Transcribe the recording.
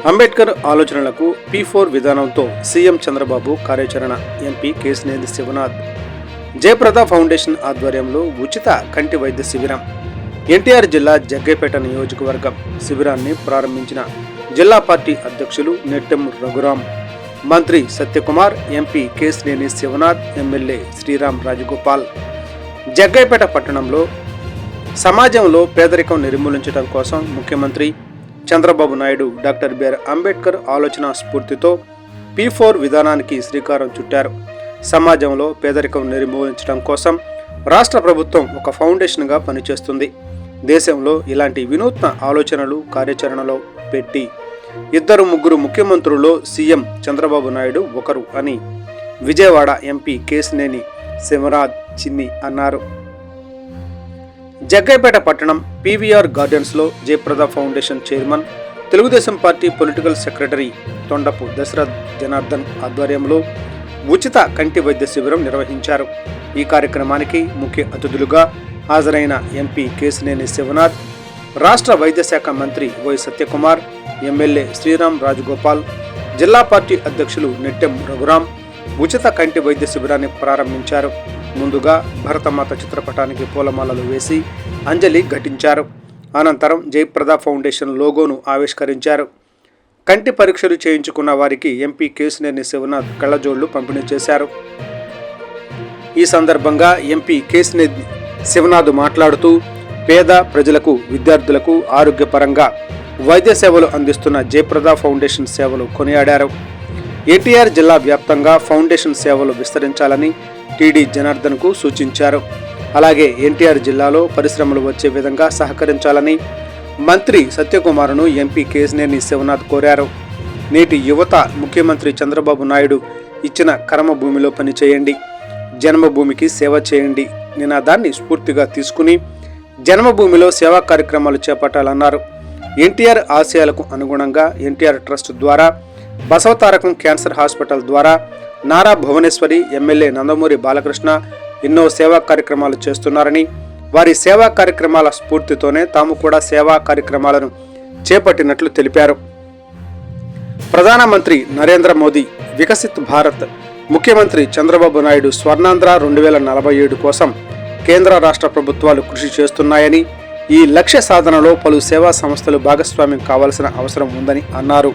అంబేద్కర్ ఆలోచనలకు P4 విధానంతో CM Chandrababu కార్యాచరణ. ఎంపీ కేశినేని శివనాథ్. జయప్రద ఫౌండేషన్ ఆధ్వర్యంలో ఉచిత కంటి వైద్య శిబిరం. ఎన్టీఆర్ జిల్లా జగ్గైపేట నియోజకవర్గం శిబిరాన్ని ప్రారంభించిన జిల్లా పార్టీ అధ్యక్షులు నెట్టెం రఘురాం, మంత్రి సత్యకుమార్, ఎంపీ కేశినేని శివనాథ్, ఎమ్మెల్యే శ్రీరామ్ రాజగోపాల్. జగ్గైపేట పట్టణంలో సమాజంలో పేదరికం నిర్మూలించడం కోసం ముఖ్యమంత్రి చంద్రబాబు నాయుడు డాక్టర్ బిఆర్ అంబేద్కర్ ఆలోచన స్ఫూర్తితో P4 విధానానికి శ్రీకారం చుట్టారు. సమాజంలో పేదరికం నిర్మూలించడం కోసం రాష్ట్ర ప్రభుత్వం ఒక ఫౌండేషన్గా పనిచేస్తుంది. దేశంలో ఇలాంటి వినూత్న ఆలోచనలు కార్యాచరణలో పెట్టి 2-3 ముఖ్యమంత్రుల్లో సీఎం చంద్రబాబు నాయుడు ఒకరు అని విజయవాడ ఎంపీ కేశినేని శివనాథ్ చిన్ని అన్నారు. జగ్గైపేట పట్టణం పీవీఆర్ గార్డెన్స్లో Jayaprada foundation chairman, Telugu Desam party political secretary Thondapu Dasharath Janardhan ఆధ్వర్యంలో ఉచిత కంటి వైద్య శిబిరం నిర్వహించారు. ఈ కార్యక్రమానికి ముఖ్య అతిథులుగా హాజరైన ఎంపీ కేశినేని శివనాథ్, రాష్ట్ర వైద్య శాఖ మంత్రి వై సత్యకుమార్, ఎమ్మెల్యే శ్రీరామ్ రాజగోపాల్, జిల్లా పార్టీ అధ్యక్షులు నెట్టెం రఘురాం ఉచిత కంటి వైద్య శిబిరాన్ని ప్రారంభించారు. ముందుగా భరతమాత చిత్రపటానికి పూలమాలలు వేసి అంజలి ఘటించారు. అనంతరం జయప్రద ఫౌండేషన్ లోగోను ఆవిష్కరించారు. కంటి పరీక్షలు చేయించుకున్న వారికి ఎంపీ కేశినేని శివనాథ్ కళ్ళజోళ్లు పంపిణీ చేశారు. ఈ సందర్భంగా ఎంపీ కేశినేని శివనాథ్ మాట్లాడుతూ పేద ప్రజలకు, విద్యార్థులకు ఆరోగ్యపరంగా వైద్య సేవలు అందిస్తున్న జయప్రద ఫౌండేషన్ సేవలు కొనియాడారు. ఎన్టీఆర్ జిల్లా వ్యాప్తంగా ఫౌండేషన్ సేవలు విస్తరించాలని టీడీ జనార్దన్కు సూచించారు. అలాగే ఎన్టీఆర్ జిల్లాలో పరిశ్రమలు వచ్చే విధంగా సహకరించాలని మంత్రి సత్యకుమార్ను ఎంపీ కేశినేని శివనాథ్ కోరారు. నేటి యువత ముఖ్యమంత్రి చంద్రబాబు నాయుడు ఇచ్చిన కర్మభూమిలో పనిచేయండి, జన్మభూమికి సేవ చేయండి నినాదాన్ని స్ఫూర్తిగా తీసుకుని జన్మభూమిలో సేవా కార్యక్రమాలు చేపట్టాలన్నారు. ఎన్టీఆర్ ఆశయాలకు అనుగుణంగా ఎన్టీఆర్ ట్రస్ట్ ద్వారా, బసవతారకం క్యాన్సర్ హాస్పిటల్ ద్వారా నారా భువనేశ్వరి, ఎమ్మెల్యే నందమూరి బాలకృష్ణ ఎన్నో సేవా కార్యక్రమాలు చేస్తున్నారని, వారి సేవా కార్యక్రమాల స్ఫూర్తితోనే తాము కూడా సేవా కార్యక్రమాలను చేపట్టినట్లు తెలిపారు. ప్రధానమంత్రి నరేంద్ర మోదీ వికసిత్ భారత్, ముఖ్యమంత్రి చంద్రబాబు నాయుడు స్వర్ణాంధ్ర 2047 కోసం కేంద్ర రాష్ట్ర ప్రభుత్వాలు కృషి చేస్తున్నాయని, ఈ లక్ష్య సాధనలో పలు సేవా సంస్థలు భాగస్వామ్యం కావాల్సిన అవసరం ఉందని అన్నారు.